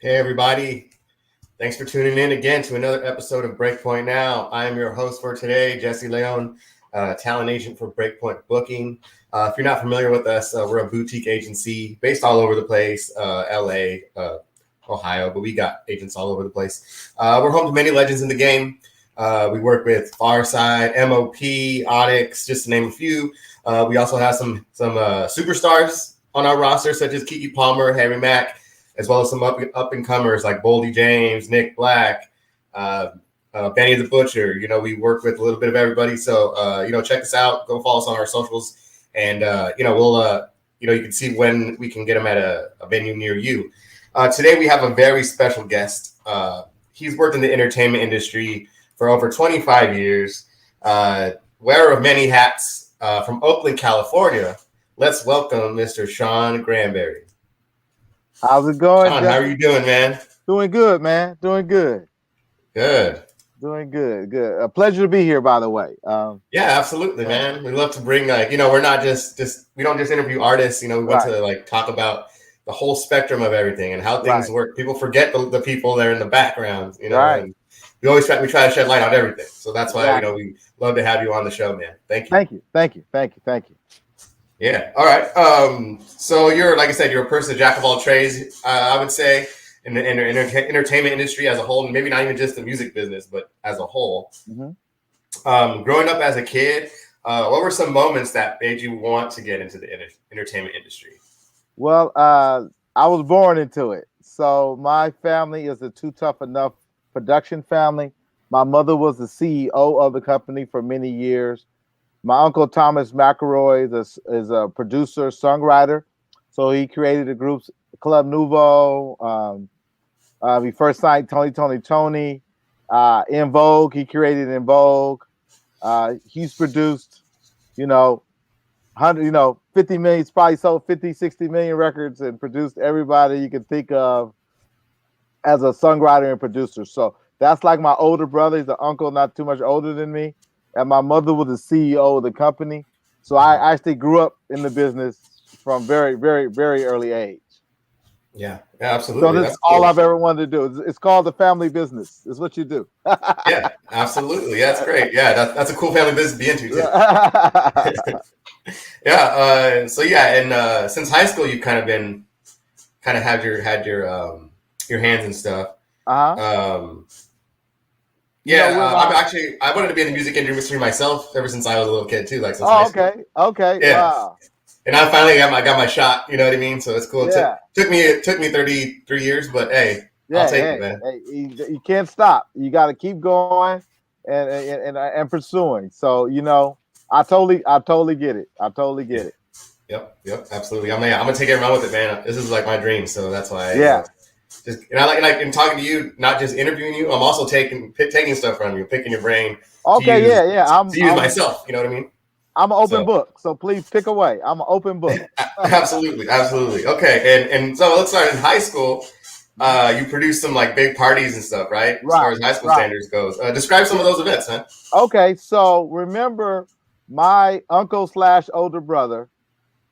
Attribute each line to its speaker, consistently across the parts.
Speaker 1: Hey, everybody. Thanks for tuning in again to another episode of Breakpoint Now. I am your host for today, Jesse Leon, talent agent for Breakpoint Booking. If you're not familiar with us, we're a boutique agency based all over the place, LA, Ohio, but we got agents all over the place. We're home to many legends in the game. We work with Farside, MOP, Onyx, just to name a few. We also have some superstars on our roster, such as Keke Palmer, Harry Mack, as well as some up-and-comers like Boldy James, Nick Black, Benny the Butcher. You know, we work with a little bit of everybody. So, check us out. Go follow us on our socials. And, we'll, you can see when we can get them at a venue near you. Today, we have a very special guest. He's worked in the entertainment industry for over 25 years, wearer of many hats, from Oakland, California. Let's welcome Mr. Sean Granberry.
Speaker 2: How's it going,
Speaker 1: Sean, how are you doing, man?
Speaker 2: Doing good, man. Doing good.
Speaker 1: Good.
Speaker 2: Doing good. Good. A pleasure to be here, by the way.
Speaker 1: Yeah, absolutely, man. We love to bring, we're not just we don't just interview artists. We want to talk about the whole spectrum of everything and how things work. People forget the people that are in the background, and we try to shed light on everything. So that's why we love to have you on the show, man. Thank you.
Speaker 2: Thank you.
Speaker 1: Yeah. All right. So you're, like I said, you're a person, jack of all trades, I would say, in the entertainment industry as a whole, and maybe not even just the music business, but as a whole. Mm-hmm. Growing up as a kid, what were some moments that made you want to get into the entertainment industry?
Speaker 2: Well, I was born into it. So my family is a Too Tough Enough production family. My mother was the CEO of the company for many years. My uncle Thomas McElroy is a producer, songwriter. So he created the groups Club Nouveau. He first signed Tony. In Vogue, he created In Vogue. He's produced, 50 million, he's probably sold 50, 60 million records and produced everybody you can think of as a songwriter and producer. So that's like my older brother. He's an uncle, not too much older than me. And my mother was the CEO of the company. So I actually grew up in the business from very, very, very early age.
Speaker 1: Yeah, absolutely.
Speaker 2: So this is all I've ever wanted to do. It's called the family business. It's what you do.
Speaker 1: Yeah, absolutely. Yeah, that's great. Yeah, that's a cool family business to be into, too. Yeah. And since high school, you've had your hands and stuff. I wanted to be in the music industry myself ever since I was a little kid too.
Speaker 2: Okay.
Speaker 1: Yeah.
Speaker 2: Wow.
Speaker 1: And I finally got my shot. You know what I mean? So it's cool. Yeah. It took me 33 years, but hey, I'll take it, man.
Speaker 2: Hey, you can't stop. You got to keep going and pursuing. So I totally get it.
Speaker 1: Yep, absolutely. I'm gonna take it and run with it, man. This is like my dream, so that's why. I like talking to you, not just interviewing you. I'm also taking stuff from you, picking your brain.
Speaker 2: Okay, I'm
Speaker 1: myself. You know what I mean?
Speaker 2: I'm an open book, so please pick away. I'm an open book.
Speaker 1: Absolutely. Okay, and so let's start in high school. You produced some big parties and stuff, right? As far as high school standards goes. Describe some of those events, man.
Speaker 2: Okay, so remember, my uncle / older brother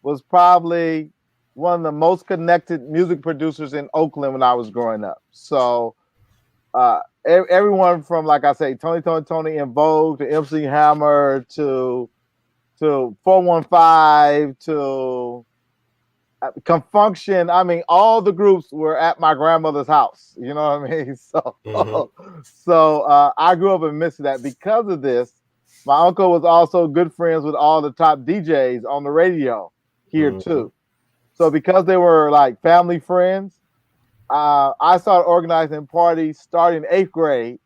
Speaker 2: was probably one of the most connected music producers in Oakland when I was growing up. So everyone from, like I say, Tony In Vogue to MC Hammer to 415 to Confunction. I mean, all the groups were at my grandmother's house. You know what I mean? So I grew up in the midst of that. Because of this, my uncle was also good friends with all the top DJs on the radio here too. So because they were like family friends, I started organizing parties starting 8th grade.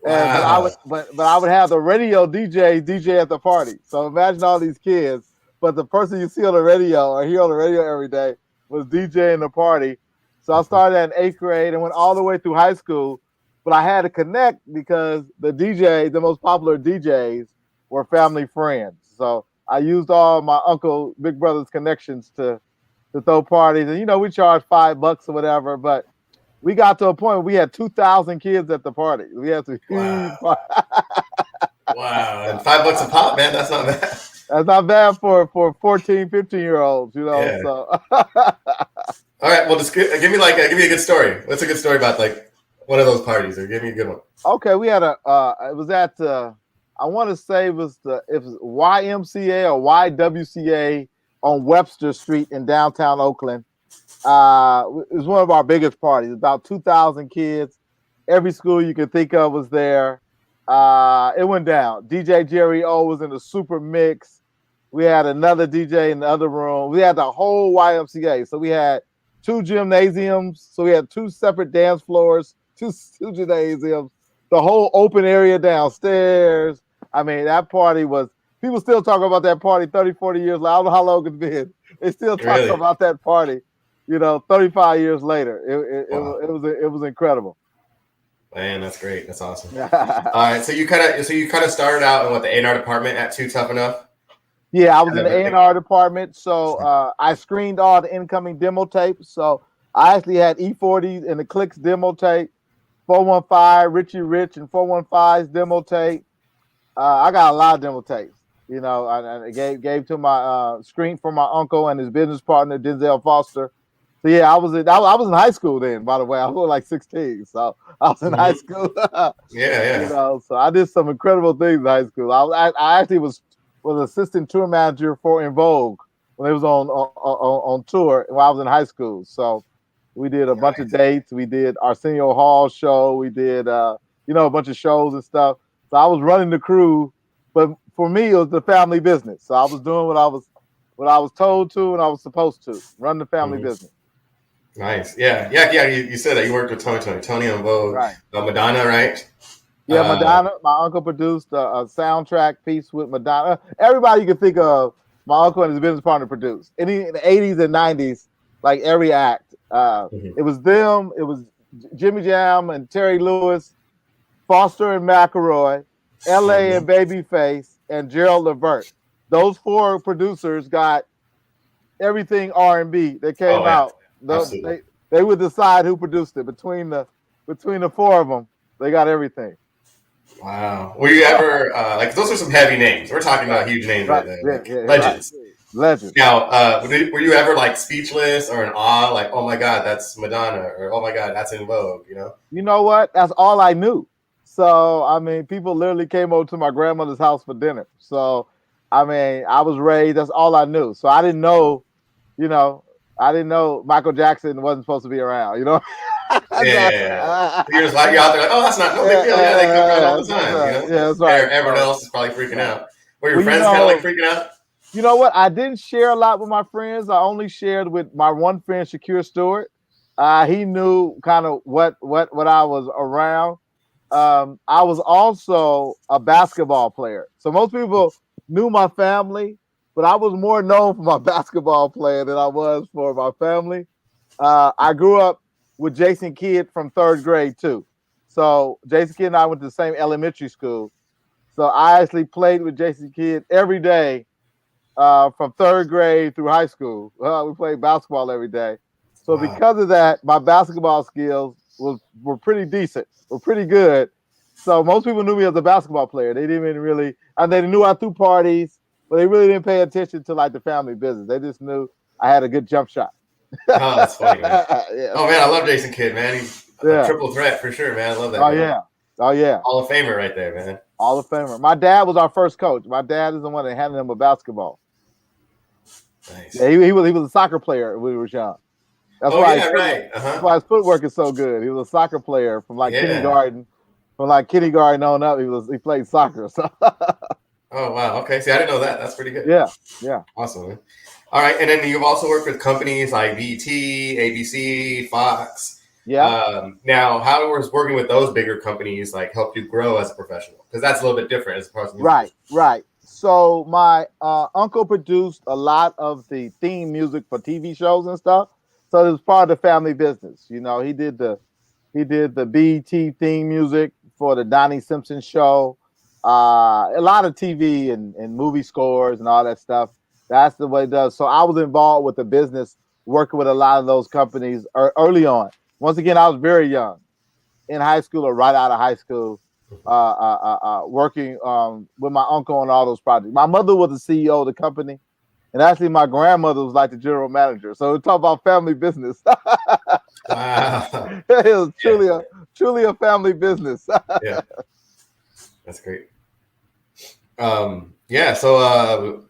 Speaker 2: Wow. But I would have the radio DJ at the party. So imagine all these kids, but the person you see on the radio or hear on the radio every day was DJing the party. So I started in 8th grade and went all the way through high school. But I had to connect because the most popular DJs were family friends. So I used all my uncle, big brother's connections to throw parties. And, we charged $5 or whatever, but we got to a point where we had 2,000 kids at the party. We had to
Speaker 1: Wow. And $5 a pop, man, that's not bad.
Speaker 2: That's not bad for 14, 15-year-olds, Yeah. So
Speaker 1: All right. Well, just give me give me a good story. What's a good story about like one of those parties, or give me a good one?
Speaker 2: Okay, we had it was at I want to say it was YMCA or YWCA on Webster Street in downtown Oakland. It was one of our biggest parties. About 2,000 kids. Every school you could think of was there. It went down. DJ Jerry O was in the super mix. We had another DJ in the other room. We had the whole YMCA. So we had 2 gymnasiums. So we had 2 separate dance floors, two gymnasiums, the whole open area downstairs. I mean, that party was, people still talk about that party 30, 40 years later. I don't know how long it's been. They still talk about that party, 35 years later. It was incredible.
Speaker 1: Man, that's great. That's awesome. All right. So you kind of started out in what, the A&R department at Too Tough Enough?
Speaker 2: Yeah, I was in the A&R department. So I screened all the incoming demo tapes. So I actually had E40s and the Clicks demo tape, 415, Richie Rich and 415's demo tape. I got a lot of demo tapes. I gave to my screen from my uncle and his business partner, Denzel Foster. So yeah, I was in high school then, by the way. I was like 16. So I was in high school.
Speaker 1: Yeah.
Speaker 2: So I did some incredible things in high school. I actually was assistant tour manager for En Vogue when they was on tour while I was in high school. So we did a bunch of dates. We did Arsenio Hall show. We did a bunch of shows and stuff. So I was running the crew, but for me it was the family business. So I was doing what I was told to and I was supposed to run the family business.
Speaker 1: Nice. Yeah. You said that you worked with Tony En Vogue,
Speaker 2: right?
Speaker 1: Madonna, right?
Speaker 2: Yeah, Madonna. My uncle produced a soundtrack piece with Madonna. Everybody you can think of, my uncle and his business partner produced. In the 80s and 90s, like every act. It was them. It was Jimmy Jam and Terry Lewis, Foster and McElroy, L.A. and Babyface, and Gerald Levert. Those 4 producers got everything R&B that came out. They would decide who produced it between the 4 of them. They got everything.
Speaker 1: Wow. Were you ever those are some heavy names. We're talking about huge names right there. Legends.
Speaker 2: Right. Legends.
Speaker 1: Now, were you ever like speechless or in awe, like, oh my God, that's Madonna, or oh my God, that's En Vogue,
Speaker 2: You know what? That's all I knew. So I mean, people literally came over to my grandmother's house for dinner. So I mean, I was raised, that's all I knew. So I didn't know, I didn't know Michael Jackson wasn't supposed to be around,
Speaker 1: Yeah. You're just like, you're out there like, oh, that's not no big deal. Yeah, they come around all the time.
Speaker 2: Yeah, that's right.
Speaker 1: Everyone else is probably freaking out. Were your friends kind of like freaking out?
Speaker 2: You know what? I didn't share a lot with my friends. I only shared with my one friend, Shakir Stewart. He knew kind of what I was around. I was also a basketball player. So most people knew my family, but I was more known for my basketball player than I was for my family. I grew up with Jason Kidd from 3rd grade too. So Jason Kidd and I went to the same elementary school. So I actually played with Jason Kidd every day from 3rd grade through high school. We played basketball every day. So because of that, my basketball skills were pretty decent, were pretty good. So most people knew me as a basketball player. They didn't even really, and they knew I threw parties, but they really didn't pay attention to like the family business. They just knew I had a good jump shot.
Speaker 1: Oh, that's funny, man. Oh man, I love Jason Kidd, man. He's a triple threat for sure, man. I love that.
Speaker 2: Oh yeah.
Speaker 1: Hall of Famer right there, man.
Speaker 2: Hall of Famer. My dad was our first coach. My dad is the one that handled him with basketball.
Speaker 1: Nice.
Speaker 2: Yeah, he was a soccer player when we were young. That's why his footwork is so good. He was a soccer player from kindergarten. From kindergarten on up, he played soccer. So.
Speaker 1: Oh wow. Okay. See, I didn't know that. That's pretty good.
Speaker 2: Yeah.
Speaker 1: Awesome, man. All right, and then you've also worked with companies like BT, ABC, Fox.
Speaker 2: Yeah.
Speaker 1: Now, how was working with those bigger companies help you grow as a professional? Because that's a little bit different as opposed to music.
Speaker 2: Right. So my uncle produced a lot of the theme music for TV shows and stuff. So it was part of the family business. He did the BET theme music for the Donnie Simpson show. A lot of TV and movie scores and all that stuff. That's the way it does. So I was involved with the business, working with a lot of those companies early on. Once again, I was very young, in high school or right out of high school, working with my uncle on all those projects. My mother was the CEO of the company, And actually, my grandmother was like the general manager. So we talk about family business.
Speaker 1: Wow.
Speaker 2: It was
Speaker 1: Yeah.
Speaker 2: truly a family business.
Speaker 1: Yeah. That's great. Yeah. So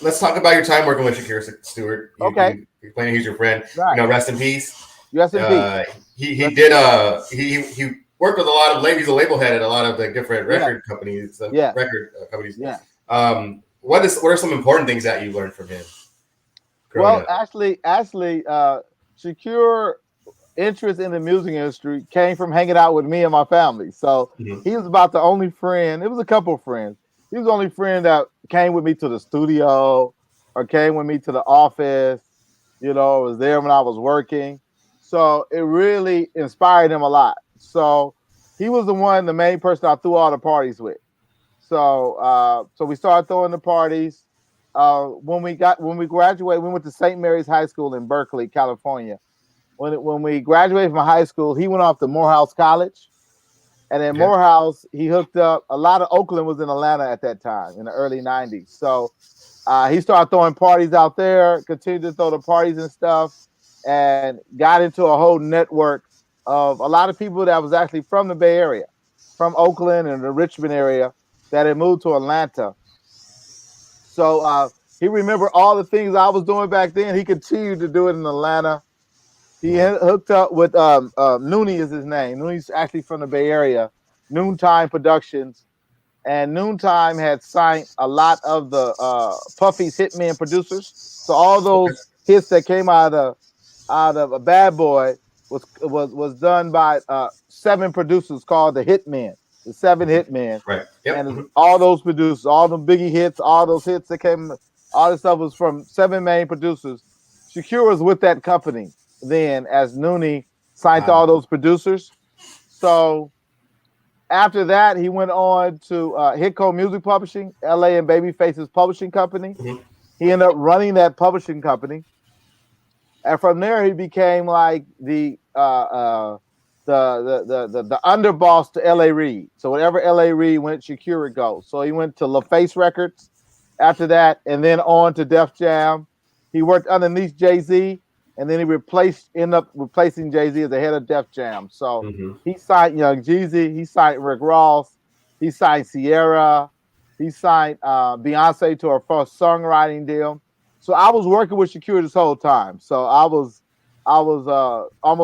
Speaker 1: let's talk about your time working with Shakira Stewart.
Speaker 2: Okay.
Speaker 1: You claim he's your friend.
Speaker 2: Right.
Speaker 1: Rest in peace.
Speaker 2: Rest in peace.
Speaker 1: He he worked with a lot of labels. He's a label head at a lot of the different record companies. Record companies.
Speaker 2: Yeah.
Speaker 1: What are some important things that you learned from him?
Speaker 2: Well, actually, Shakir interest in the music industry came from hanging out with me and my family. So he was about the only friend. It was a couple of friends. He was the only friend that came with me to the studio or came with me to the office. Was there when I was working. So it really inspired him a lot. So he was the main person I threw all the parties with. So we started throwing the parties. When we graduated, we went to St. Mary's High School in Berkeley, California. When we graduated from high school, he went off to Morehouse College. And in Morehouse, he hooked up. A lot of Oakland was in Atlanta at that time in the early 90s. So he started throwing parties out there, continued to throw the parties and stuff, and got into a whole network of a lot of people that was actually from the Bay Area, from Oakland and the Richmond area that had moved to Atlanta. So he remembered all the things I was doing back then. He continued to do it in Atlanta. He hooked up with Noonie is his name. Noonie's actually from the Bay Area. Noontime Productions. And Noontime had signed a lot of the Puffy's Hitman producers. So all those hits that came out of a Bad Boy was done by 7 producers called the Hitmen, the 7 Hitmen.
Speaker 1: Right. Yep.
Speaker 2: And all those producers, all the Biggie hits, all those hits that came, all this stuff was from 7 main producers. Shakir was with that company then as Noonie signed to all those producers. So after that, he went on to Hitco Music Publishing, LA and Babyface's publishing company. He ended up running that publishing company. And from there, he became like the underboss to LA Reid. So whenever LA Reid went, Shakir would go. So he went to LaFace Records after that, and then on to Def Jam. He worked underneath Jay-Z, and then he ended up replacing Jay-Z as the head of Def Jam. So he signed Young Jeezy, he signed Rick Ross, he signed Sierra, he signed Beyonce to her first songwriting deal. So I was working with Shakir this whole time. So I was almost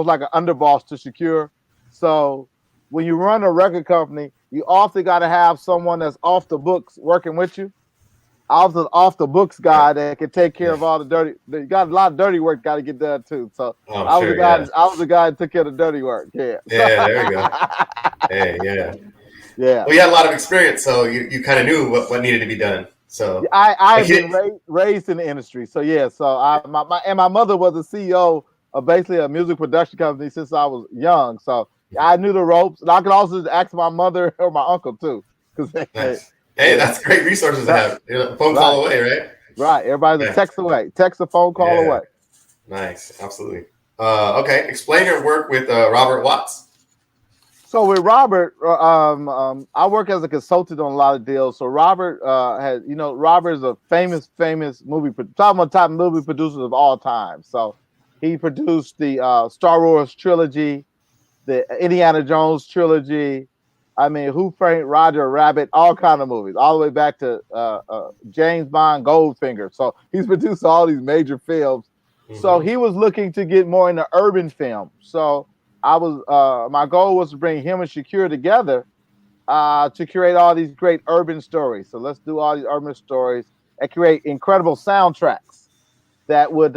Speaker 2: like an underboss to Shakir. So when you run a record company, you often got to have someone that's off the books working with you. I was an off the books guy that could take care of all the dirty. You got a lot of dirty work got to get done too. So I was the guy that took care of the dirty work. Yeah.
Speaker 1: Yeah, there we go. Hey, yeah.
Speaker 2: Yeah.
Speaker 1: Well, you had a lot of experience, so you kind of knew what needed to be done. So
Speaker 2: I've been raised in the industry. So yeah. So my mother was a CEO of basically a music production company since I was young. So I knew the ropes, and I could also ask my mother or my uncle too.
Speaker 1: Nice. Hey, that's great resources to have. A phone call away, right?
Speaker 2: Right. Everybody's a text away. Text a phone call away.
Speaker 1: Nice. Absolutely. Okay. Explain your work with Robert Watts.
Speaker 2: So with Robert, I work as a consultant on a lot of deals. So Robert Robert is a famous movie, top movie producers of all time. So he produced the Star Wars trilogy, the Indiana Jones trilogy. I mean, Who Framed Roger Rabbit, all kind of movies, all the way back to James Bond, Goldfinger. So he's produced all these major films. So he was looking to get more into urban film. So my goal was to bring him and Shakir together to create all these great urban stories. So let's do all these urban stories and create incredible soundtracks that would,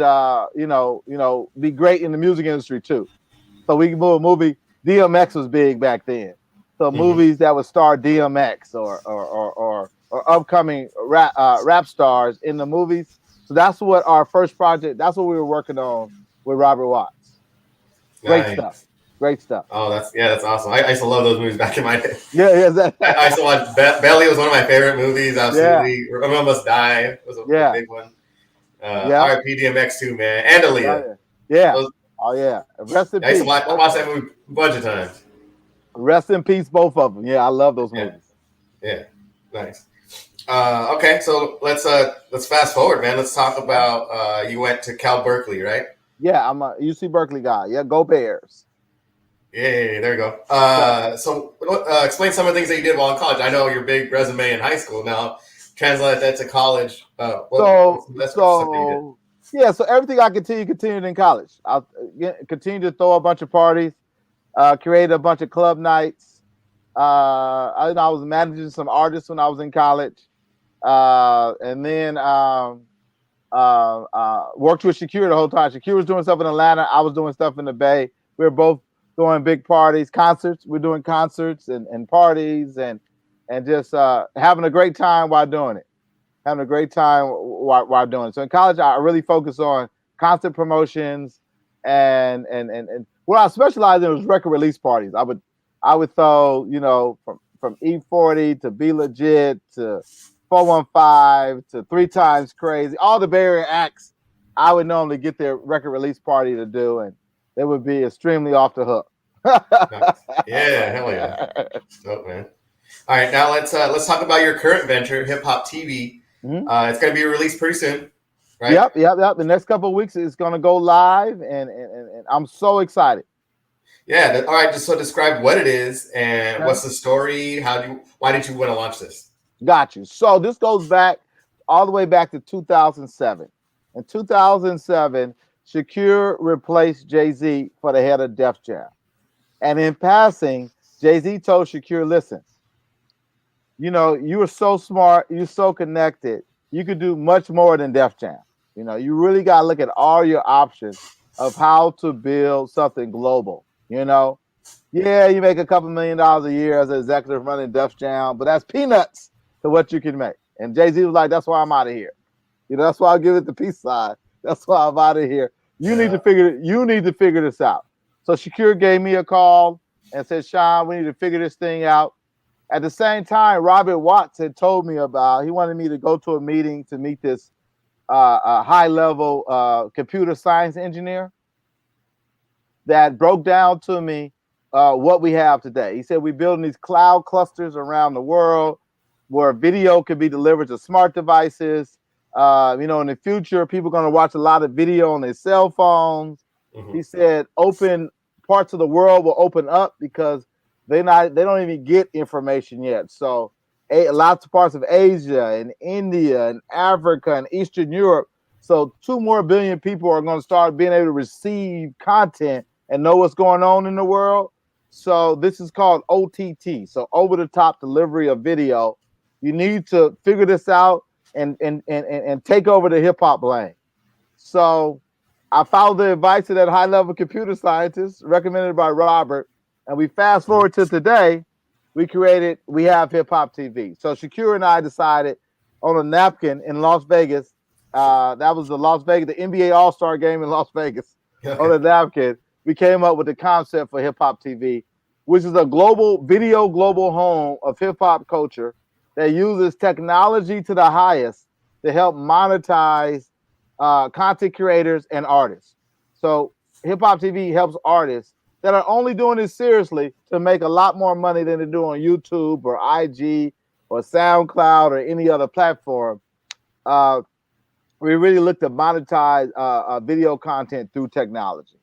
Speaker 2: be great in the music industry too. So we can move a movie. DMX was big back then. So movies that would star DMX or upcoming rap stars in the movies. So that's what our first project. That's what we were working on with Robert Watts. Great stuff.
Speaker 1: Oh, that's awesome. I used to love those movies back in my day.
Speaker 2: Yeah.
Speaker 1: I used to watch Belly was one of my favorite movies. Absolutely. Yeah. Remember Must Die was a big one. R.I.P. DMX too, man, and Aaliyah.
Speaker 2: Rest in peace.
Speaker 1: I used to watch that movie a bunch of times.
Speaker 2: Rest in peace, both of them. Yeah, I love those movies.
Speaker 1: Yeah, nice. Okay, so let's fast forward, man. Let's talk about you went to Cal Berkeley, right?
Speaker 2: Yeah, I'm a UC Berkeley guy. Yeah, go Bears.
Speaker 1: Yeah, there you go.
Speaker 2: Yeah.
Speaker 1: So explain some of the things that you did while in college. I know your big resume in high school. Now translate that to college. What's the best stuff that you did?
Speaker 2: Yeah, so everything I continued in college. I continued to throw a bunch of parties, created a bunch of club nights. I was managing some artists when I was in college, and then worked with Shakira the whole time. Shakira was doing stuff in Atlanta. I was doing stuff in the Bay. We were both doing big parties, concerts. We're doing concerts and parties and just having a great time while doing it. Having a great time while doing it. So in college, I really focused on concert promotions and what I specialized in was record release parties. I would throw, from E40 to Be Legit to 415 to 3 Times Crazy, all the Barrier acts. I would normally get their record release party to do, and they would be extremely off the hook.
Speaker 1: Nice. Yeah, hell yeah. Oh, man. All right, now let's talk about your current venture, Hip Hop TV.
Speaker 2: Mm-hmm.
Speaker 1: It's going to be released pretty soon, right?
Speaker 2: Yep. The next couple of weeks it's going to go live, and I'm so excited.
Speaker 1: Yeah. All right. Just so describe what it is and what's the story. Why did you want to launch this?
Speaker 2: Got you. So this goes back all the way back to 2007. In 2007, Shakur replaced Jay-Z for the head of Def Jam. And in passing, Jay-Z told Shakur, listen, you were so smart, you're so connected, you could do much more than Def Jam. You really got to look at all your options of how to build something global. Yeah, you make a couple $1 million a year as an executive running Def Jam, but that's peanuts to what you can make. And Jay-Z was like, that's why I'm out of here. That's why I'll give it the peace side. That's why I'm out of here. You need to figure this out. So Shakur gave me a call and said, Sean, we need to figure this thing out. At the same time, Robert Watts had told me he wanted me to go to a meeting to meet this high-level computer science engineer that broke down to me what we have today. He said we're building these cloud clusters around the world where video can be delivered to smart devices. In the future, people are going to watch a lot of video on their cell phones. Mm-hmm. He said open parts of the world will open up because they don't even get information yet. So lots of parts of Asia and India and Africa and Eastern Europe. So 2 more billion people are going to start being able to receive content and know what's going on in the world. So this is called OTT. So over the top delivery of video. You need to figure this out and take over the hip hop lane. So I followed the advice of that high level computer scientist recommended by Robert. And we fast forward to today, we have Hip Hop TV. So Shakur and I decided on a napkin in Las Vegas. That was the NBA All-Star game in Las Vegas. Okay. On a napkin, we came up with the concept for Hip Hop TV, which is a global home of hip hop culture that uses technology to the highest to help monetize content creators and artists. So Hip Hop TV helps artists that are only doing this seriously to make a lot more money than they do on YouTube or IG or SoundCloud or any other platform. We really look to monetize video content through technology.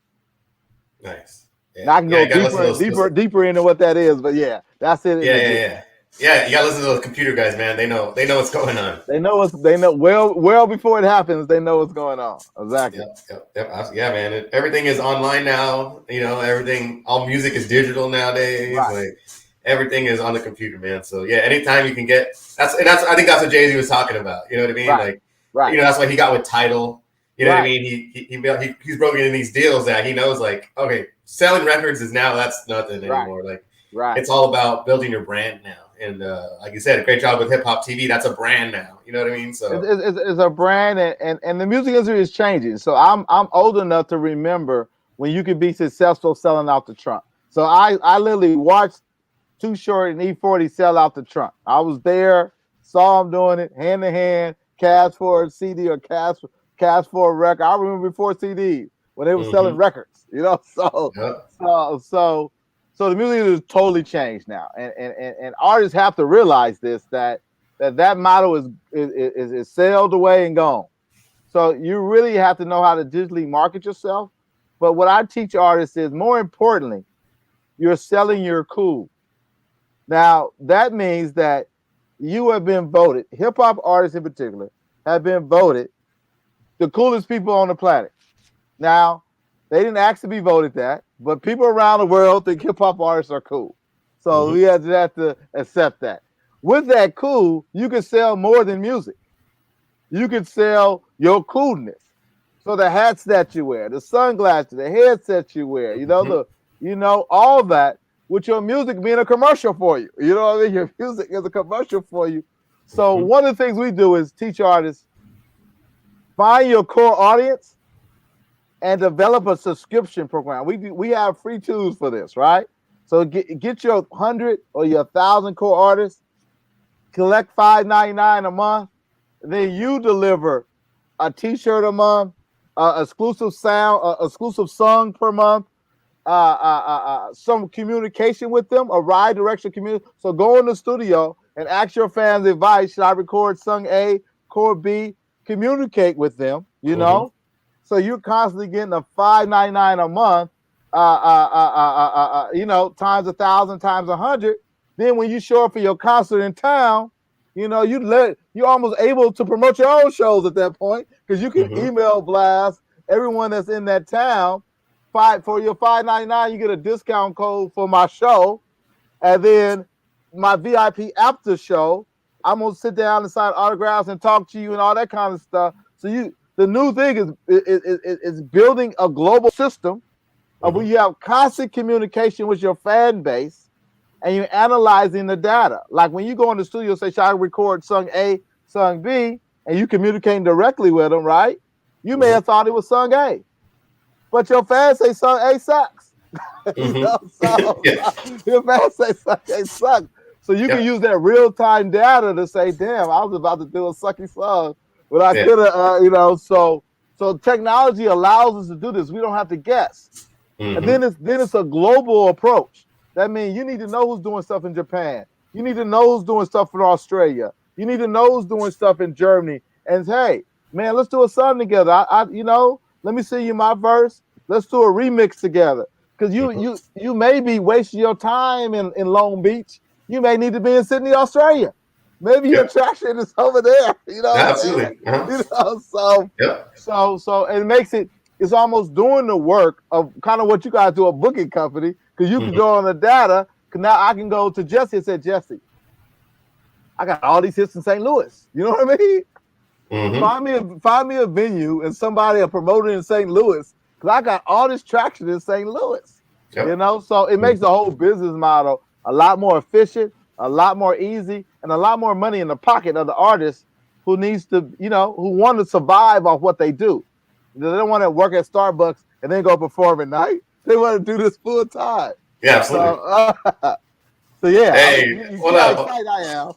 Speaker 1: Nice.
Speaker 2: Yeah. Now I can go deeper into what that is, but yeah, that's it.
Speaker 1: Yeah, you gotta listen to those computer guys, man. They know what's going on.
Speaker 2: They know well before it happens. They know what's going on. Exactly.
Speaker 1: Yep. Yeah, man. Everything is online now. Everything. All music is digital nowadays. Right. Like everything is on the computer, man. So yeah, anytime you can get I think that's what Jay-Z was talking about. You know what I mean?
Speaker 2: Right.
Speaker 1: Like,
Speaker 2: right.
Speaker 1: That's what he got with Tidal. You know what I mean? He's broken in these deals that he knows, like, okay, selling records that's nothing anymore. Like, it's all about building your brand now. And like you said, a great job with Hip Hop TV. That's a brand now. You know what I mean? So
Speaker 2: it's a brand, and the music industry is changing. So I'm old enough to remember when you could be successful selling out the trunk. So I literally watched Too Short and E40 sell out the trunk. I was there, saw them doing it hand to hand, cash for a CD or cash for a record. I remember before CDs when they were selling records. So the music has totally changed now, and artists have to realize this, that that model is sailed away and gone. So you really have to know how to digitally market yourself. But what I teach artists is, more importantly, you're selling your cool. Now, that means that you have been voted, hip hop artists in particular, have been voted the coolest people on the planet. Now, they didn't ask to be voted that, but people around the world think hip hop artists are cool. So we have to accept that. With that cool, you can sell more than music. You can sell your coolness. So the hats that you wear, the sunglasses, the headsets you wear, all that, with your music being a commercial for you. You know what I mean? Your music is a commercial for you. So one of the things we do is teach artists, find your core audience and develop a subscription program. We have free tools for this, right? So get your 100 or your 1,000 core artists, collect $5.99 a month, then you deliver a T-shirt a month, exclusive song per month, some communication with them, a ride direction community. So go in the studio and ask your fans advice. Should I record song A, chord B? Communicate with them, So you're constantly getting a $5.99 a month, times 1,000 times 100. Then when you show up for your concert in town, you're almost able to promote your own shows at that point, because you can email blast everyone that's in that town. For your $5.99, you get a discount code for my show, and then my VIP after show, I'm gonna sit down and sign autographs and talk to you and all that kind of stuff. So the new thing is building a global system of where you have constant communication with your fan base, and you're analyzing the data. Like when you go in the studio, say, should I record song A, song B, and you communicating directly with them, right? You may have thought it was song A, but your fans say song A sucks. Your fans say song A sucks. So you can use that real-time data to say, damn, I was about to do a sucky song, but I could have, So technology allows us to do this. We don't have to guess. And then it's a global approach. That means you need to know who's doing stuff in Japan. You need to know who's doing stuff in Australia. You need to know who's doing stuff in Germany. And hey, man, let's do a song together. Let me sing you my verse. Let's do a remix together. Because you may be wasting your time in Long Beach. You may need to be in Sydney, Australia. Maybe your attraction is over there.
Speaker 1: Absolutely.
Speaker 2: So it makes it's almost doing the work of kind of what you guys do, a booking company, because you can go on the data. Because now I can go to Jesse and say, Jesse, I got all these hits in St. Louis. You know what I mean? Find me a venue and somebody a promoter in St. Louis, because I got all this traction in St. Louis. So it makes the whole business model a lot more efficient, a lot more easy, and a lot more money in the pocket of the artist who needs to, who want to survive off what they do. They don't want to work at Starbucks and then go perform at night. They want to do this full time.
Speaker 1: Yeah, absolutely.
Speaker 2: Hey,
Speaker 1: what up?
Speaker 2: I am.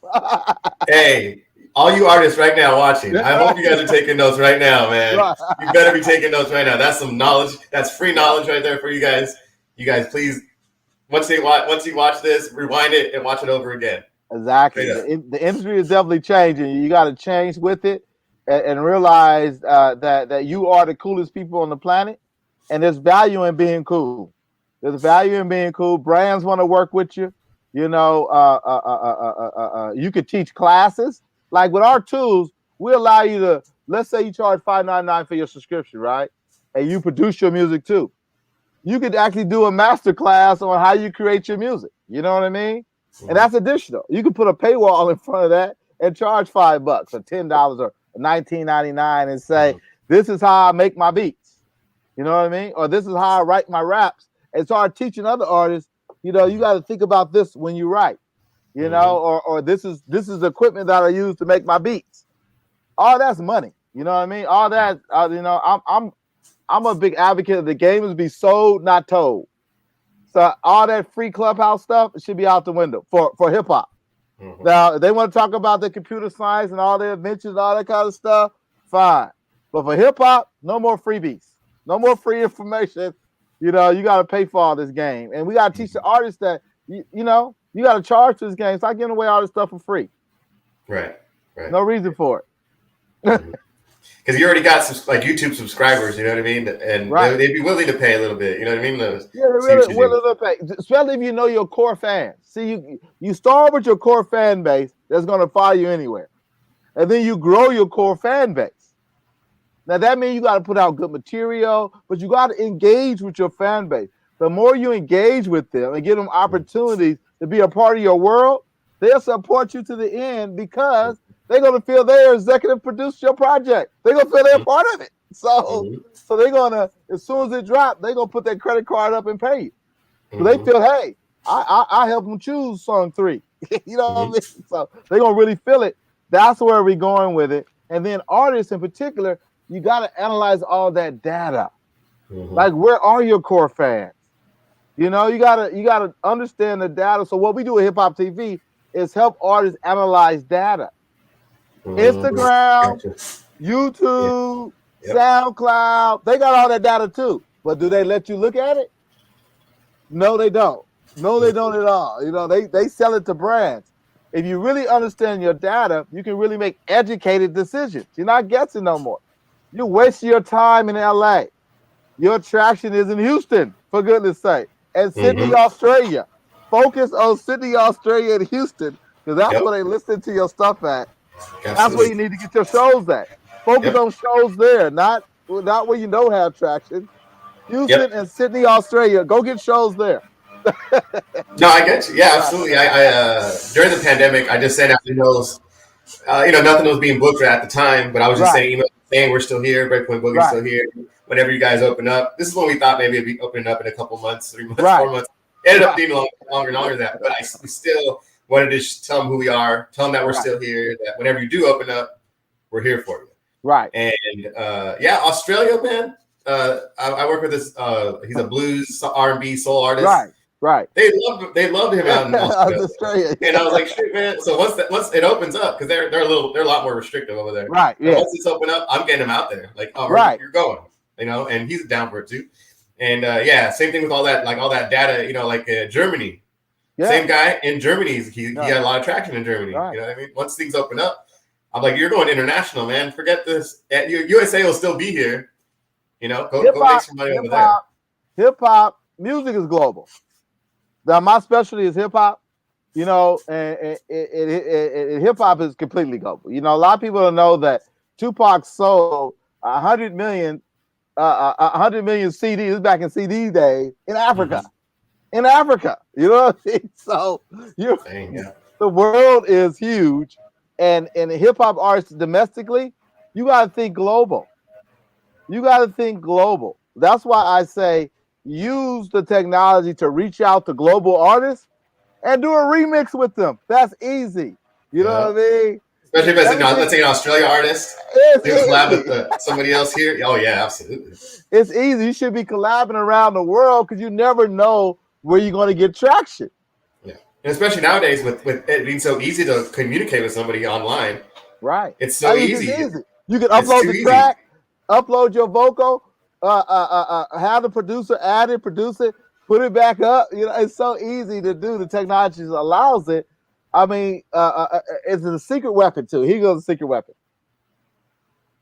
Speaker 1: Hey, all you artists right now watching, I hope you guys are taking notes right now, man. You better be taking notes right now. That's some knowledge. That's free knowledge right there for you guys. You guys, please, once you watch this, rewind it and watch it over again.
Speaker 2: Exactly. The industry is definitely changing. You got to change with it and realize that you are the coolest people on the planet, and there's value in being cool. There's value in being cool. Brands want to work with you. You could teach classes. Like with our tools, we allow you to, let's say you charge $5.99 for your subscription, right? And you produce your music too. You could actually do a master class on how you create your music. You know what I mean? And that's additional. You could put a paywall in front of that and charge $5 or $10 or $19.99 and say, this is how I make my beats. You know what I mean? Or this is how I write my raps. And start teaching other artists, you got to think about this when you write, or this is the equipment that I use to make my beats. All that's money. You know what I mean? All that, I'm a big advocate of the game is be sold, not told. So all that free Clubhouse stuff should be out the window for hip hop. Now, if they want to talk about the computer science and all their inventions, all that kind of stuff, fine. But for hip hop, no more freebies, no more free information. You got to pay for all this game, and we got to teach the artists that you got to charge this game. Stop giving away all this stuff for free.
Speaker 1: Right.
Speaker 2: No reason for it.
Speaker 1: Because you already got some like YouTube subscribers, you know what I mean, and they'd be willing to pay a little bit, you know what I mean?
Speaker 2: Yeah, they're really willing to pay, especially if you know your core fans. See, you start with your core fan base that's going to follow you anywhere, and then you grow your core fan base. Now that means you got to put out good material, but you got to engage with your fan base. The more you engage with them and give them opportunities to be a part of your world, they'll support you to the end because they're going to feel they're executive produce your project. They're going to feel they're part of it. So they're going to, as soon as it drops, they're going to put their credit card up and pay you. So they feel, hey, I helped them choose song 3. You know what I mean? So they're going to really feel it. That's where we're going with it. And then artists in particular, you got to analyze all that data. Like, where are your core fans? You know, you gotta understand the data. So what we do at Hip Hop TV is help artists analyze data. Instagram, YouTube, SoundCloud, they got all that data too. But do they let you look at it? No, they don't. No, they don't at all. You know, they sell it to brands. If you really understand your data, you can really make educated decisions. You're not guessing no more. You waste your time in LA. Your attraction is in Houston, for goodness sake, and Sydney, Australia. Focus on Sydney, Australia, and Houston, because that's where they listen to your stuff at. Absolutely. That's where you need to get your shows at. Focus on shows there, not where you don't have traction. Houston and Sydney, Australia. Go get shows there.
Speaker 1: No, I get you. Yeah, absolutely. I during the pandemic, I just sent out emails. Nothing was being booked at the time, but I was just sending emails saying we're still here, Breakpoint Boogie's still here. Whenever you guys open up, this is when we thought maybe it'd be opening up in a couple months, 3 months, 4 months. It ended up being longer and longer than that. But we still wanted to tell them who we are, tell them that we're still here, that whenever you do open up, we're here for you. Right. And Australia, man. I work with this. He's a blues, R&B, soul artist. Right. They loved him out in Australia. And I was like, shit, man. So once it opens up, because they're a lot more restrictive over there. Right. Yeah. Once it's open up, I'm getting him out there. Like, you're going. And he's down for it too. And same thing with all that data. Germany. Yeah. Same guy in Germany. He had a lot of traction in Germany. Right. You know what I mean? Once things open up, I'm like, you're going international, man. Forget this. USA will still be here. Go make some money over there.
Speaker 2: Hip hop music is global. Now, my specialty is hip hop, and hip hop is completely global. A lot of people don't know that Tupac sold 100 million CDs. This is back in CD days in Africa. In Africa, you know what I mean? So the world is huge, and hip hop artists domestically, you got to think global. That's why I say, use the technology to reach out to global artists and do a remix with them. That's easy. You know what I mean?
Speaker 1: Especially if let's say an Australia artist. Do a collab with somebody else here. Oh, yeah, absolutely.
Speaker 2: It's easy. You should be collabing around the world because you never know where you're going to get traction.
Speaker 1: Yeah. And especially nowadays with it being so easy to communicate with somebody online.
Speaker 2: Right.
Speaker 1: It's so easy.
Speaker 2: You can upload the track, upload your vocal, have the producer add it, produce it, put it back up. It's so easy to do. The technology allows it. I mean, it's a secret weapon too. Here goes a secret weapon.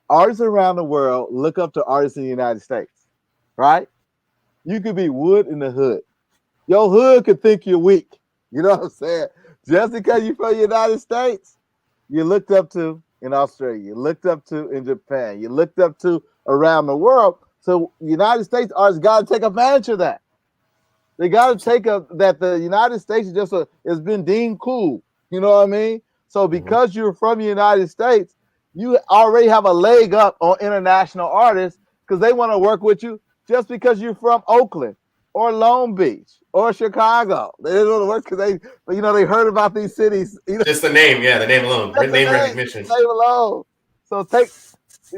Speaker 2: Artists around the world look up to artists in the United States, right? You could be wood in the hood. Your hood could think you're weak. You know what I'm saying? Just because you're from the United States, you looked up to in Australia, you looked up to in Japan, you looked up to around the world. So United States artists got to take advantage of that. They got to take that the United States has been deemed cool. You know what I mean? So because you're from the United States, you already have a leg up on international artists because they want to work with you just because you're from Oakland or Long Beach or Chicago. They don't want to work because they heard about these cities.
Speaker 1: Just the name, the name alone, name recognition.
Speaker 2: Name alone. So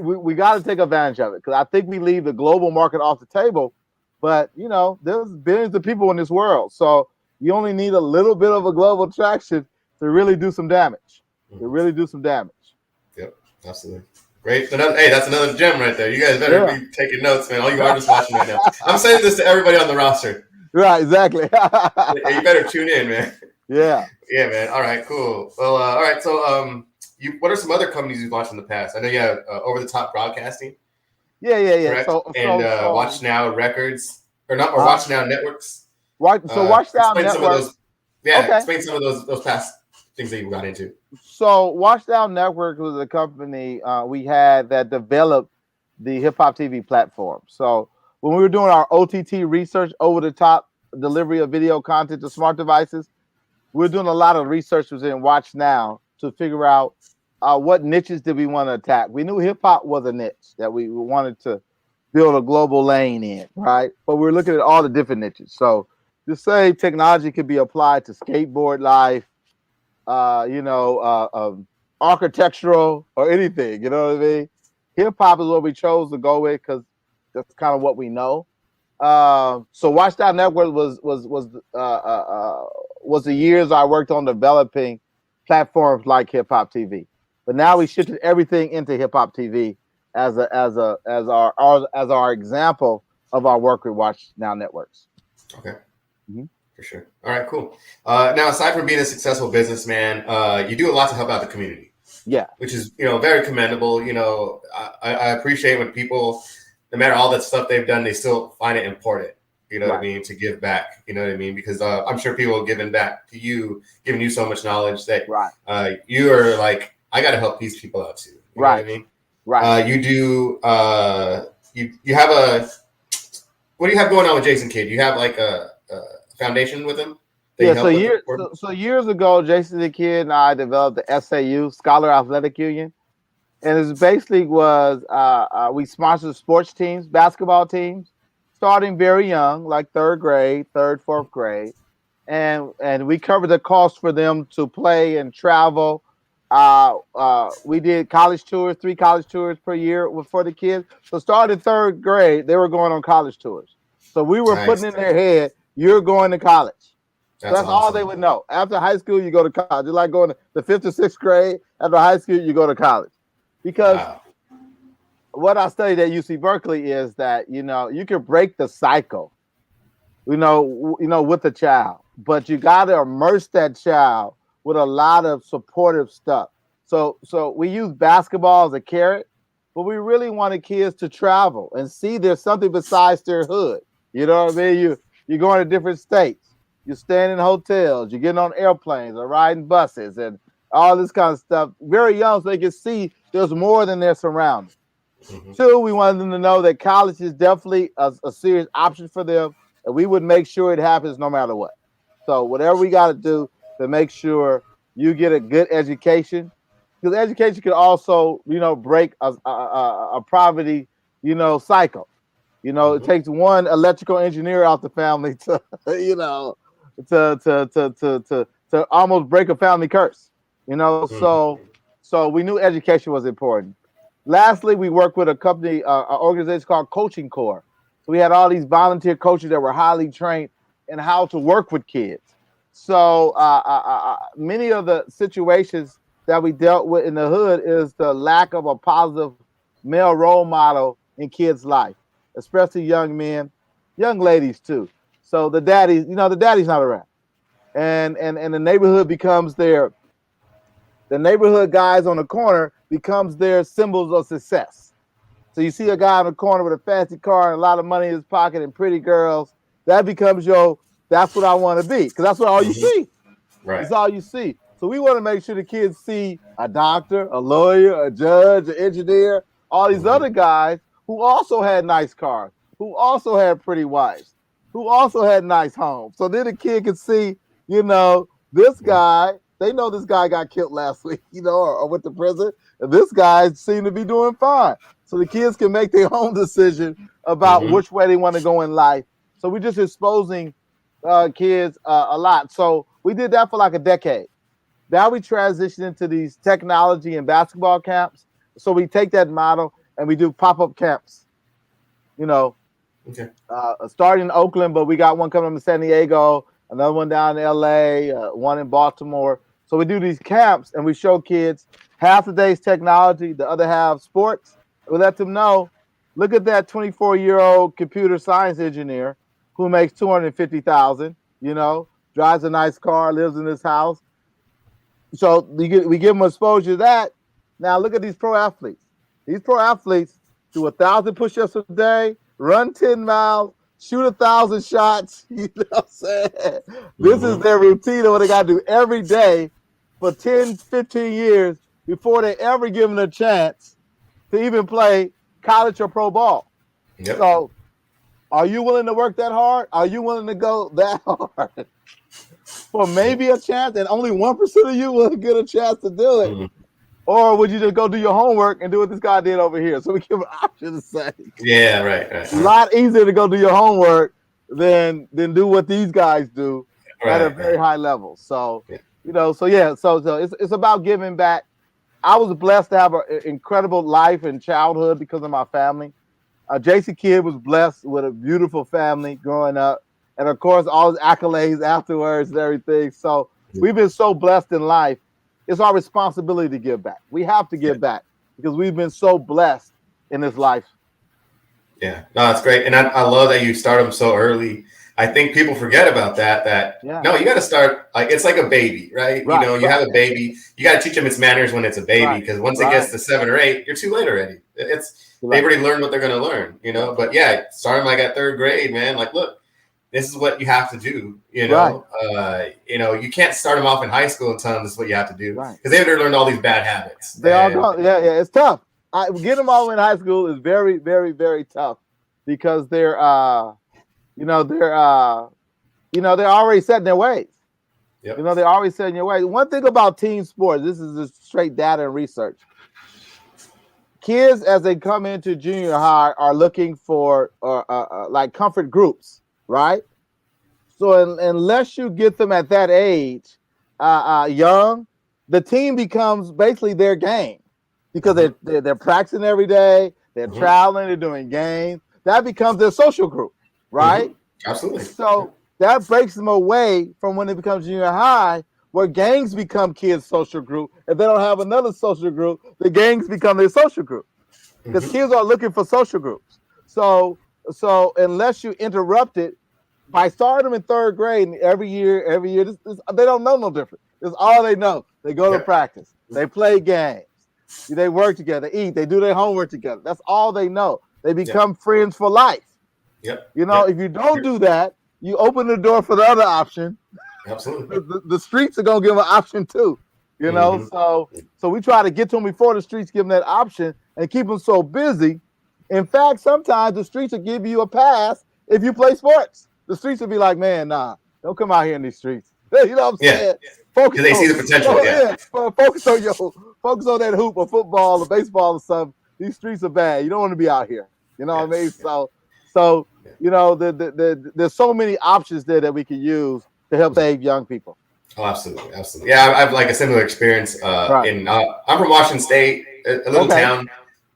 Speaker 2: we got to take advantage of it because I think we leave the global market off the table. But, there's billions of people in this world. So you only need a little bit of a global traction to really do some damage.
Speaker 1: Yep, absolutely. Great. That's another gem right there. You guys better be taking notes, man. All you artists watching right now. I'm saying this to everybody on the roster.
Speaker 2: Right, exactly.
Speaker 1: You better tune in, man.
Speaker 2: Yeah.
Speaker 1: Yeah, man. All right, cool. Well, all right. So What are some other companies you've launched in the past? I know you have Over the Top Broadcasting.
Speaker 2: Yeah.
Speaker 1: Correct. And Watch Now Records, or not, or Watch Now Networks.
Speaker 2: Watch Now
Speaker 1: explain
Speaker 2: Network.
Speaker 1: Some of those. Yeah,
Speaker 2: okay.
Speaker 1: Explain some of those past things that you got into.
Speaker 2: So Watch Now Network was a company we had that developed the hip hop TV platform. So when we were doing our OTT research, over the top delivery of video content to smart devices, we were doing a lot of research within Watch Now to figure out what niches did we want to attack. We knew hip hop was a niche that we wanted to build a global lane in, right? But we were looking at all the different niches. So to say technology could be applied to skateboard life, architectural or anything, you know what I mean? Hip hop is what we chose to go with because that's kind of what we know. So Watch Now Network was the years I worked on developing platforms like Hip Hop TV. But now we shifted everything into Hip Hop TV as our example of our work with Watch Now Networks.
Speaker 1: Okay. Mm-hmm. For sure. All right, cool. Now, aside from being a successful businessman, you do a lot to help out the community.
Speaker 2: Yeah.
Speaker 1: Which is, very commendable. I appreciate when people, no matter all that stuff they've done, they still find it important, what I mean, to give back, you know what I mean? Because I'm sure people have given back to you, giving you so much knowledge that you are like, I got to help these people out too. You know what I mean?
Speaker 2: Right.
Speaker 1: You do, you have what do you have going on with Jason Kidd? You have like a foundation with him?
Speaker 2: So years ago, Jason the Kid and I developed the SAU, Scholar Athletic Union. And it basically was we sponsored sports teams, basketball teams, starting very young, like third, fourth grade. And we covered the cost for them to play and travel. We did college tours, 3 college tours per year for the kids. So starting third grade, they were going on college tours. So we were putting in their head, you're going to college. That's awesome. All they would know. After high school, you go to college. It's like going to the 5th or 6th grade. After high school, you go to college. Because what I studied at UC Berkeley is that, you can break the cycle, with the child. But you got to immerse that child with a lot of supportive stuff. So we use basketball as a carrot, but we really wanted kids to travel and see there's something besides their hood. You know what I mean? You're going to different states. You're staying in hotels. You're getting on airplanes or riding buses and all this kind of stuff. Very young, so they can see there's more than their surroundings. Mm-hmm. 2, we wanted them to know that college is definitely a serious option for them, and we would make sure it happens no matter what. So whatever we got to do to make sure you get a good education, because education can also, break a poverty, cycle. Mm-hmm. It takes one electrical engineer out the family to, to almost break a family curse. Mm-hmm. So we knew education was important. Lastly, we worked with a company, an organization called Coaching Corps. So we had all these volunteer coaches that were highly trained in how to work with kids. So many of the situations that we dealt with in the hood is the lack of a positive male role model in kids' life, especially young men, young ladies too. So the daddy's not around. And the neighborhood becomes the neighborhood guys on the corner becomes their symbols of success. So you see a guy on the corner with a fancy car and a lot of money in his pocket and pretty girls, that becomes that's what I want to be, because that's what all you see. Right. It's all you see. So we want to make sure the kids see a doctor, a lawyer, a judge, an engineer, all these other guys who also had nice cars, who also had pretty wives, who also had nice homes. So then the kid can see, this guy, they know this guy got killed last week, or went to prison, and this guy seemed to be doing fine. So the kids can make their own decision about which way they want to go in life. So we're just exposing kids a lot. So we did that for like a decade. Now we transition into these technology and basketball camps. So we take that model and we do pop-up camps, starting in Oakland, but we got one coming up in San Diego, another one down in LA, one in Baltimore. So we do these camps and we show kids half the day's technology, the other half sports. We let them know, look at that 24-year-old computer science engineer who makes $250,000, drives a nice car, lives in his house. So we give them exposure to that. Now look at these pro athletes. These pro athletes do 1,000 push-ups a day, run 10 miles, shoot 1,000 shots. You know what I'm saying? This is their routine of what they got to do every day for 10, 15 years before they ever given a chance to even play college or pro ball.
Speaker 1: Yep.
Speaker 2: So are you willing to work that hard? Are you willing to go that hard for maybe a chance, and only 1% of you will get a chance to do it? Or would you just go do your homework and do what this guy did over here? So we give an option to say.
Speaker 1: Yeah, right.
Speaker 2: A lot easier to go do your homework than do what these guys do at a very high level. So, so it's about giving back. I was blessed to have an incredible life and childhood because of my family. JC Kidd was blessed with a beautiful family growing up. And of course, all his accolades afterwards and everything. So we've been so blessed in life. It's our responsibility to give back. We have to give back because we've been so blessed in this life.
Speaker 1: Yeah, no, that's great. And I love that you start them so early. I think people forget about that. No, you got to start, like, it's like a baby, right? You know, you have a baby, you got to teach them its manners when it's a baby, because once it gets to 7 or 8, you're too late already. They've already learned what they're going to learn, but yeah, start them like at 3rd grade, man. Like, look, this is what you have to do, you can't start them off in high school and tell them this is what you have to do, because they've already learned all these bad habits.
Speaker 2: They all don't. Yeah, it's tough. Get them all in high school is very, very, very tough because they're already set in their ways. Yep. They're already set in their ways. One thing about team sports, this is just straight data and research. Kids, as they come into junior high, are looking for like comfort groups, right? So unless you get them at that age, young, the team becomes basically their game because they're practicing every day, they're traveling, they're doing games. That becomes their social group, right?
Speaker 1: Absolutely.
Speaker 2: So that breaks them away from when they become junior high, where gangs become kids' social group. If they don't have another social group, the gangs become their social group because kids are looking for social groups. So unless you interrupt it by starting them in 3rd grade, and every year, they don't know no different. It's all they know. They go to practice, they play games, they work together, eat, they do their homework together. That's all they know. They become friends for life.
Speaker 1: Yep.
Speaker 2: If you don't do that, you open the door for the other option.
Speaker 1: Absolutely.
Speaker 2: The streets are gonna give an option too. So we try to get to them before the streets give them that option and keep them so busy. In fact, sometimes the streets will give you a pass if you play sports. The streets will be like, man, nah, don't come out here in these streets. You know what I'm saying?
Speaker 1: Focus. They see the potential.
Speaker 2: Focus on that hoop or football or baseball or something. These streets are bad. You don't want to be out here. You know what I mean? So there's so many options there that we can use to help save young people.
Speaker 1: Oh, absolutely. Yeah, I have like a similar experience. I'm from Washington State, a little town,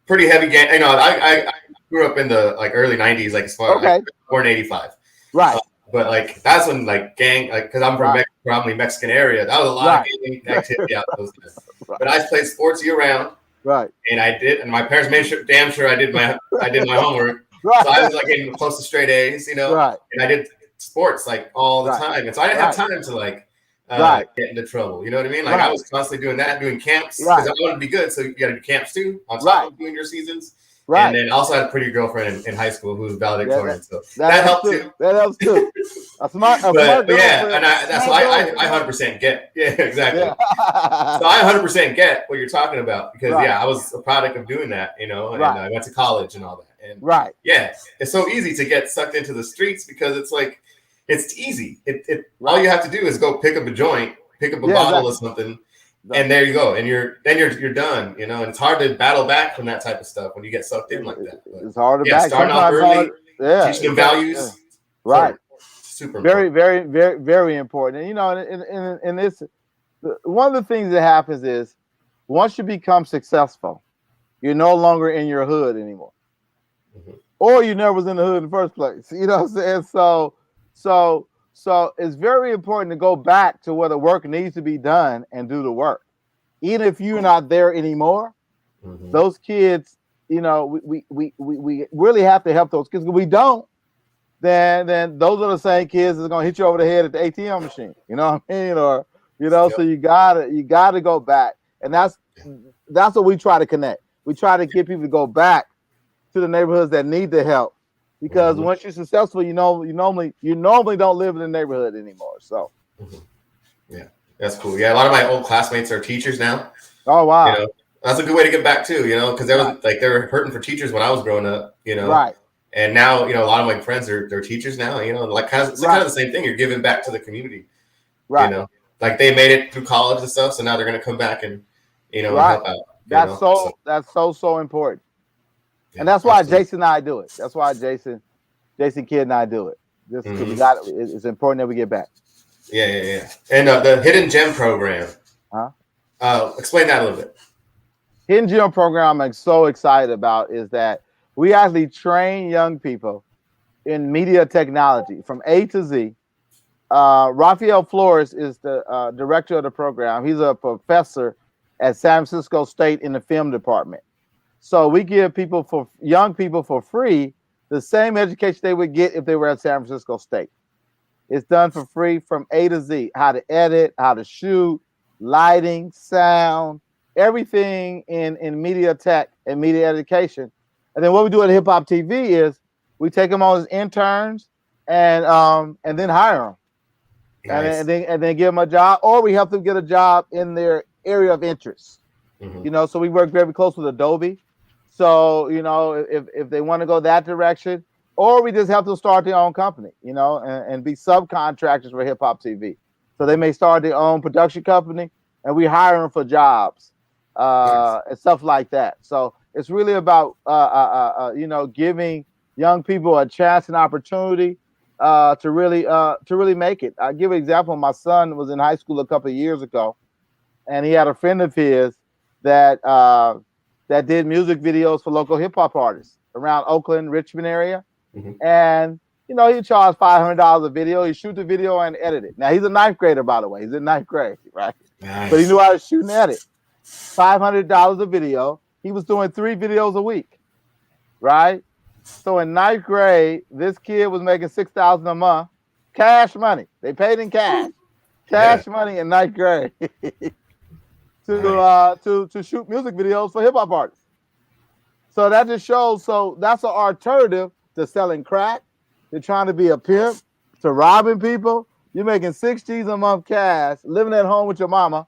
Speaker 1: pretty heavy gang. I grew up in the early '90s, as far as born in '85.
Speaker 2: Right.
Speaker 1: But that's when gang, because I'm from probably Mexican area. That was a lot of gang activity out those days. But I played sports year round.
Speaker 2: Right.
Speaker 1: And I did, and my parents made damn sure I did my homework. So I was getting close to straight A's,
Speaker 2: Right.
Speaker 1: And I did sports all the time, and so I didn't have time to get into trouble. You know what I mean? I was constantly doing that, doing camps because I wanted to be good. So you got to do camps too on top of doing your seasons. Right. And then also had a pretty girlfriend in high school who was valedictorian. So that helped too.
Speaker 2: That helps too. A smart
Speaker 1: and that's why I 100% get. Yeah, exactly. Yeah. So I 100% get what you're talking about because I was a product of doing that, and I went to college and all that. And it's so easy to get sucked into the streets because it's easy. All you have to do is go pick up a joint, pick up a bottle or something. And there you go, and you're done, and it's hard to battle back from that type of stuff when you get sucked in like that. But
Speaker 2: it's hard to back.
Speaker 1: Starting off early, teaching them values,
Speaker 2: right?
Speaker 1: Super
Speaker 2: very,
Speaker 1: important.
Speaker 2: very, very, very important. And and this one of the things that happens is once you become successful, you're no longer in your hood anymore, or you never was in the hood in the first place. You know what I'm saying? So it's very important to go back to where the work needs to be done and do the work. Even if you're not there anymore, those kids, we really have to help those kids. If we don't, then those are the same kids that's going to hit you over the head at the ATM machine. You know what I mean? Or, You know, so you gotta go back, and that's what we try to connect. We try to get people to go back to the neighborhoods that need the help, because once you're successful, you normally don't live in the neighborhood anymore. So,
Speaker 1: yeah, that's cool. Yeah, a lot of my old classmates are teachers now.
Speaker 2: Oh wow,
Speaker 1: you know, that's a good way to get back too. You know, because they were hurting for teachers when I was growing up. You know,
Speaker 2: right.
Speaker 1: And now, a lot of my friends they're teachers now. You know, like kind of the same thing. You're giving back to the community. Right. You know, like they made it through college and stuff, so now they're going to come back and and help out.
Speaker 2: That's so important. Yeah, and that's why Jason and I do it. That's why Jason Kidd and I do it. Just because it's important that we get back.
Speaker 1: Yeah. And the Hidden Gem program. Explain that a little bit.
Speaker 2: Hidden Gem program I'm so excited about is that we actually train young people in media technology from A to Z. Rafael Flores is the director of the program. He's a professor at San Francisco State in the film department. So we give young people for free the same education they would get if they were at San Francisco State. It's done for free from A to Z, how to edit, how to shoot, lighting, sound, everything in media tech and media education. And then what we do at Hip Hop TV is we take them on as interns and then hire them. Nice. and then give them a job, or we help them get a job in their area of interest. So we work very close with Adobe. So, if they want to go that direction, or we just help them start their own company, and be subcontractors for Hip Hop TV. So they may start their own production company, and we hire them for jobs and stuff like that. So it's really about, giving young people a chance and opportunity to really make it. I'll give an example. My son was in high school a couple of years ago, and he had a friend of his that did music videos for local hip hop artists around Oakland, Richmond area. And, he charged $500 a video. He shoot the video and edit it. Now, he's a ninth grader, by the way. He's in ninth grade, right? Nice. But he knew how to shoot and edit. $500 a video. He was doing 3 videos a week, right? So in ninth grade, this kid was making $6,000 a month, cash money. They paid in cash money in ninth grade to shoot music videos for hip hop artists. So that just shows. So that's an alternative to selling crack, to trying to be a pimp, to robbing people. You're making 6 G's a month cash, living at home with your mama.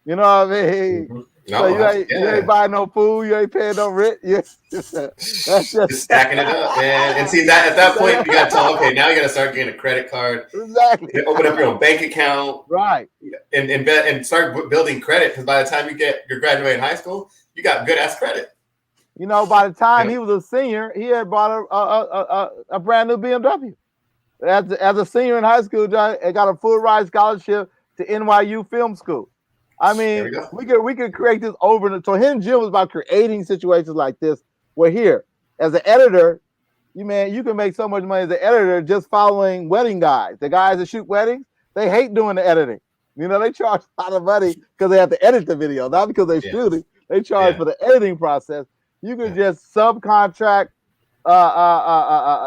Speaker 2: You know what I mean? So you ain't buying no food, you ain't paying no rent. That's just
Speaker 1: stacking it up, man. And see that at that point you gotta tell, okay, now you gotta start getting a credit card.
Speaker 2: Exactly.
Speaker 1: You open up your own bank account.
Speaker 2: Right.
Speaker 1: And start building credit, because by the time you're graduating high school, you got good ass credit.
Speaker 2: By the time he was a senior, he had bought a brand new BMW. As a senior in high school, John, he got a full ride scholarship to NYU Film School. I mean, we could create this over. So Hidden Gem was about creating situations like this. Where here, as an editor, you can make so much money as an editor just following wedding guys. The guys that shoot weddings, they hate doing the editing. They charge a lot of money because they have to edit the video, not because they shoot it. They charge for the editing process. You can just subcontract.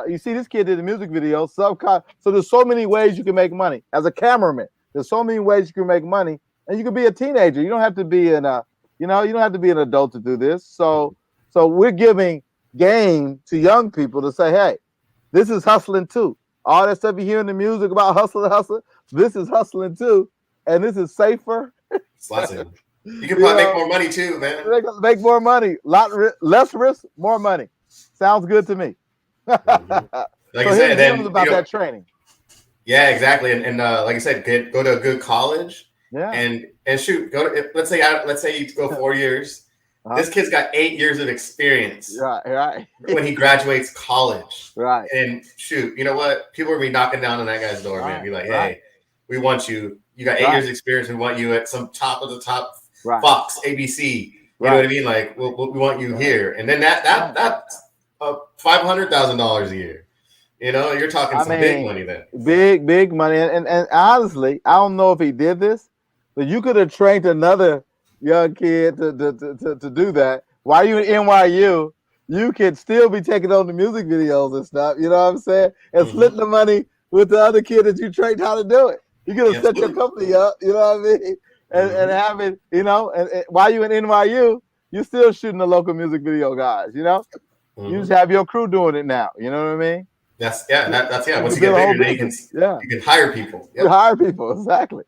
Speaker 2: You see, this kid did a music video. So there's so many ways you can make money as a cameraman. There's so many ways you can make money. And you can be a teenager. You don't have to be you don't have to be an adult to do this. So we're giving game to young people to say, hey, this is hustling too. All that stuff you hear in the music about hustle, this is hustling too. And this is safer.
Speaker 1: It's lots of, you can probably make more money too, man.
Speaker 2: Make more money. Less risk, more money. Sounds good to me.
Speaker 1: Like I said, then
Speaker 2: about that training.
Speaker 1: Yeah, exactly. And like I said, go to a good college.
Speaker 2: Yeah.
Speaker 1: And shoot, let's say you go 4 years. This kid's got 8 years of experience.
Speaker 2: Right.
Speaker 1: When he graduates college.
Speaker 2: Right.
Speaker 1: And shoot, you know what? People will be knocking down on that guy's door, man. Be like, hey, we want you. You got 8 years of experience. We want you at some top of the top Fox, ABC. You know what I mean? Like, we want you here. And then that's $500,000 a year. You're talking some big money then.
Speaker 2: Big money. And honestly, I don't know if he did this, but you could have trained another young kid to do that. While you in NYU, you could still be taking on the music videos and stuff. You know what I'm saying? And split the money with the other kid that you trained how to do it. You could have set your company up, you know what I mean? And have it, you know, and while you in NYU, you're still shooting the local music video guys, you know? You just have your crew doing it now, you know what I mean?
Speaker 1: That's once you get bigger, you can hire people.
Speaker 2: You hire people, exactly.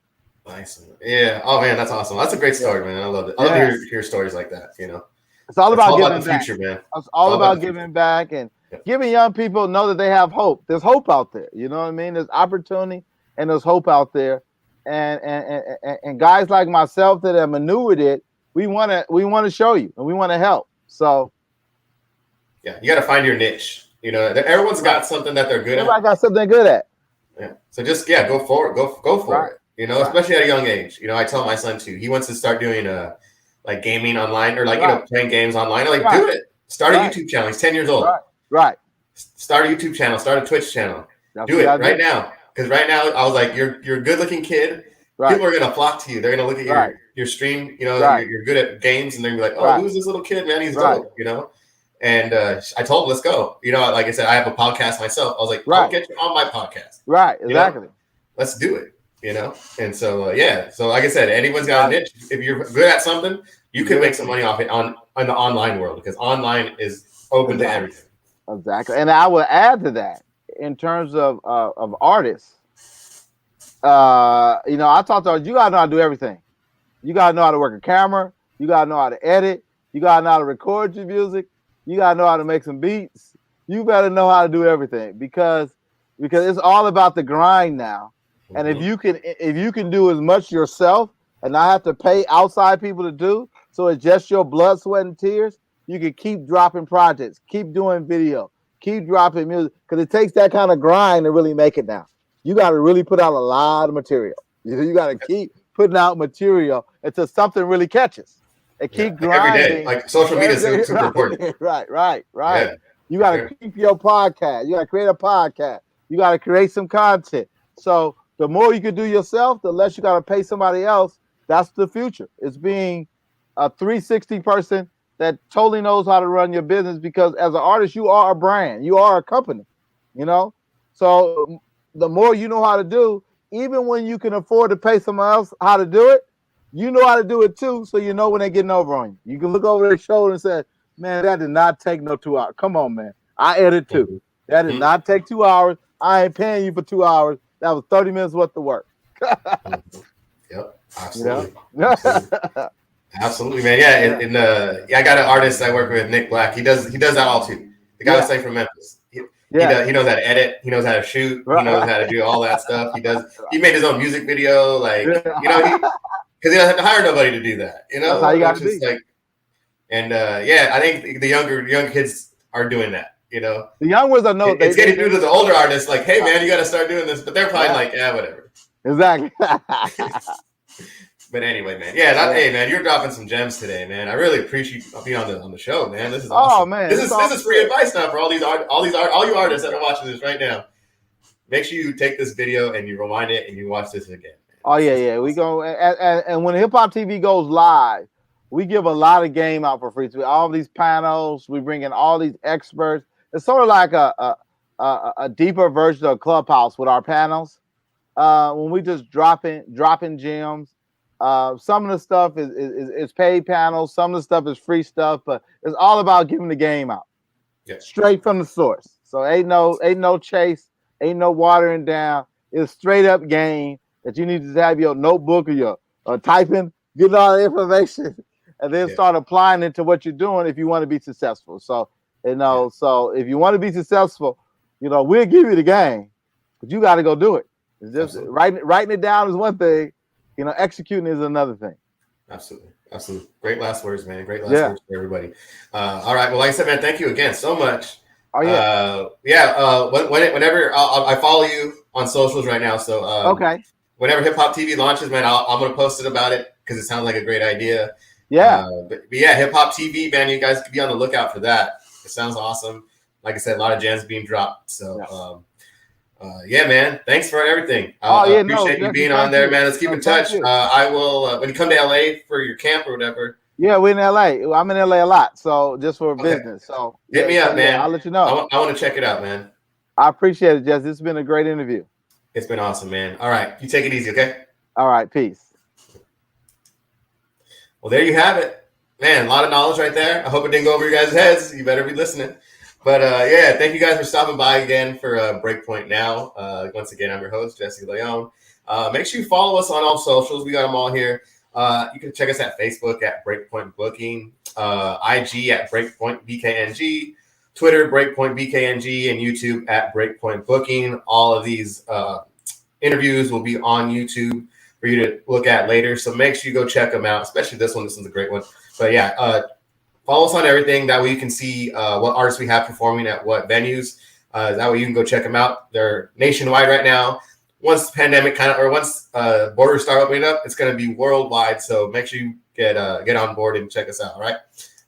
Speaker 1: Nice. Yeah. Oh man, that's awesome. That's a great story, man. I love it. I love to hear stories like that, you know.
Speaker 2: It's all about giving back.
Speaker 1: Future, man.
Speaker 2: It's all about giving back and giving young people know that they have hope. There's hope out there. You know what I mean? There's opportunity and there's hope out there. And guys like myself that have maneuvered it, we want to show you and we want to help. So
Speaker 1: yeah, you got to find your niche. You know, everyone's got something that they're good at.
Speaker 2: Everybody got something good at.
Speaker 1: Yeah. So just go for it. Go for it. You know, especially at a young age. You know, I tell my son too. He wants to start doing like gaming online or like you know playing games online. I'm like, do it. Start a YouTube channel. He's 10 years old.
Speaker 2: Right.
Speaker 1: Start a YouTube channel. Start a Twitch channel. Do it right now. Because right now I was like, you're a good looking kid. People are gonna flock to you. They're gonna look at your stream. You know, you're good at games, and they're gonna be like, oh, who's this little kid, man? He's dope. You know. And I told him, let's go. You know, like I said, I have a podcast myself. I was like, I'll get you on my podcast.
Speaker 2: Right. Exactly.
Speaker 1: You know? Let's do it. You know. And so so like I said, anyone's got a niche. If you're good at something, you can make some money off it on the online world because online is open to everything.
Speaker 2: Exactly. And I will add to that in terms of artists. You know, I talked about you gotta know how to do everything. You gotta know how to work a camera. You gotta know how to edit. You gotta know how to record your music. You gotta know how to make some beats. You better know how to do everything because it's all about the grind now. And if you can do as much yourself and not have to pay outside people to do, so it's just your blood, sweat, and tears, you can keep dropping projects, keep doing video, keep dropping music, because it takes that kind of grind to really make it now. You got to really put out a lot of material. You got to keep putting out material until something really catches. And keep grinding.
Speaker 1: Every day. Like social media is super important.
Speaker 2: Right.
Speaker 1: Yeah.
Speaker 2: You got to keep your podcast. You got to create a podcast. You got to create some content. So the more you can do yourself, the less you got to pay somebody else. That's the future. It's being a 360 person that totally knows how to run your business because as an artist, you are a brand. You are a company, you know? So the more you know how to do, even when you can afford to pay someone else how to do it, you know how to do it too, so you know when they're getting over on you. You can look over their shoulder and say, man, that did not take no 2 hours. Come on, man. I edit too. That did not take 2 hours. I ain't paying you for 2 hours. That was 30 minutes worth of work.
Speaker 1: Yep, absolutely. You know? Absolutely, man. Yeah, I got an artist I work with, Nick Black. He does that all too. The guy was saying from Memphis. He knows how to edit. He knows how to shoot. He knows how to do all that stuff. He made his own music video. Like, you know, because he doesn't have to hire nobody to do that. You know,
Speaker 2: that's how you got to be.
Speaker 1: Like, and I think the young kids are doing that. You know,
Speaker 2: the young ones are
Speaker 1: it's getting through to the older artists. Like, hey man, you got to start doing this. But they're probably like, whatever.
Speaker 2: Exactly.
Speaker 1: But anyway, man. Hey man, you're dropping some gems today, man. I really appreciate you being on the show, man. This is awesome.
Speaker 2: Oh man,
Speaker 1: this is free advice now for all you artists that are watching this right now. Make sure you take this video and you rewind it and you watch this again. Man.
Speaker 2: Oh yeah. We go and when Hip Hop TV goes live, we give a lot of game out for free. So all these panels, we bring in all these experts. It's sort of like a deeper version of Clubhouse with our panels. When we just dropping gems. Some of the stuff is paid panels. Some of the stuff is free stuff, but it's all about giving the game out straight from the source. So ain't no chase, ain't no watering down. It's straight up game that you need to have your notebook or your typing, getting all the information, and then start applying it to what you're doing if you want to be successful. So so if you want to be successful, we'll give you the game, but you got to go do it. It's just writing it down is one thing. Executing is another thing.
Speaker 1: Absolutely. Great last words, man. Great last words for everybody. All right. Well, like I said, man, thank you again so much.
Speaker 2: Oh yeah.
Speaker 1: Whenever I follow you on socials right now, so
Speaker 2: okay.
Speaker 1: Whenever Hip Hop TV launches, man, I'm gonna post it about it because it sounds like a great idea.
Speaker 2: Yeah.
Speaker 1: But Hip Hop TV, man, you guys could be on the lookout for that. It sounds awesome. Like I said, a lot of gems being dropped. So. Man. Thanks for everything. I appreciate you being on there, man. Let's keep in touch. I will when you come to LA for your camp or whatever.
Speaker 2: Yeah, we're in LA. I'm in LA a lot, so just for business. So
Speaker 1: hit me up, man.
Speaker 2: I'll let you know.
Speaker 1: I want to check it out, man.
Speaker 2: I appreciate it, Jess. This has been a great interview.
Speaker 1: It's been awesome, man. All right. You take it easy, okay?
Speaker 2: All right, peace.
Speaker 1: Well, there you have it. Man, a lot of knowledge right there. I hope it didn't go over your guys' heads. You better be listening. But yeah, thank you guys for stopping by again for Breakpoint Now. Once again, I'm your host, Jesse Leon. Make sure you follow us on all socials. We got them all here. You can check us at Facebook at Breakpoint Booking, IG at Breakpoint BKNG, Twitter Breakpoint BKNG, and YouTube at Breakpoint Booking. All of these interviews will be on YouTube for you to look at later. So make sure you go check them out, especially this one. This one's a great one. But yeah, follow us on everything. That way you can see what artists we have performing at what venues. That way you can go check them out. They're nationwide right now. Once the pandemic once borders start opening up, it's going to be worldwide. So make sure you get on board and check us out. All right.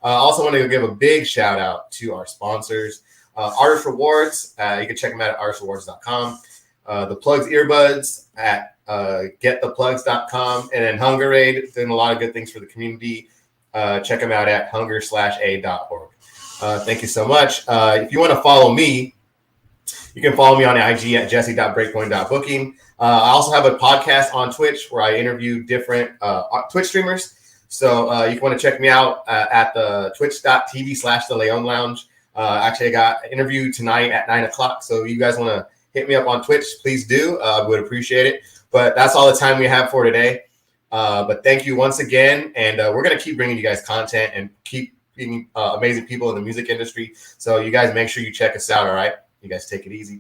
Speaker 1: Also want to give a big shout out to our sponsors, Artist Rewards. You can check them out at artistrewards.com. The Plugs Earbuds at gettheplugs.com, and then Hungerade, doing a lot of good things for the community. Check them out at hunger/a.org. Thank you so much. If you want to follow me, you can follow me on IG at jesse.breakpoint.booking. I also have a podcast on Twitch where I interview different Twitch streamers. So you can want to check me out at the twitch.tv/the Leon Lounge. Actually, I got an interview tonight at 9 o'clock. So if you guys want to hit me up on Twitch, please do. I would appreciate it. But that's all the time we have for today. But thank you once again. And we're going to keep bringing you guys content and keep being amazing people in the music industry. So you guys make sure you check us out. All right. You guys take it easy.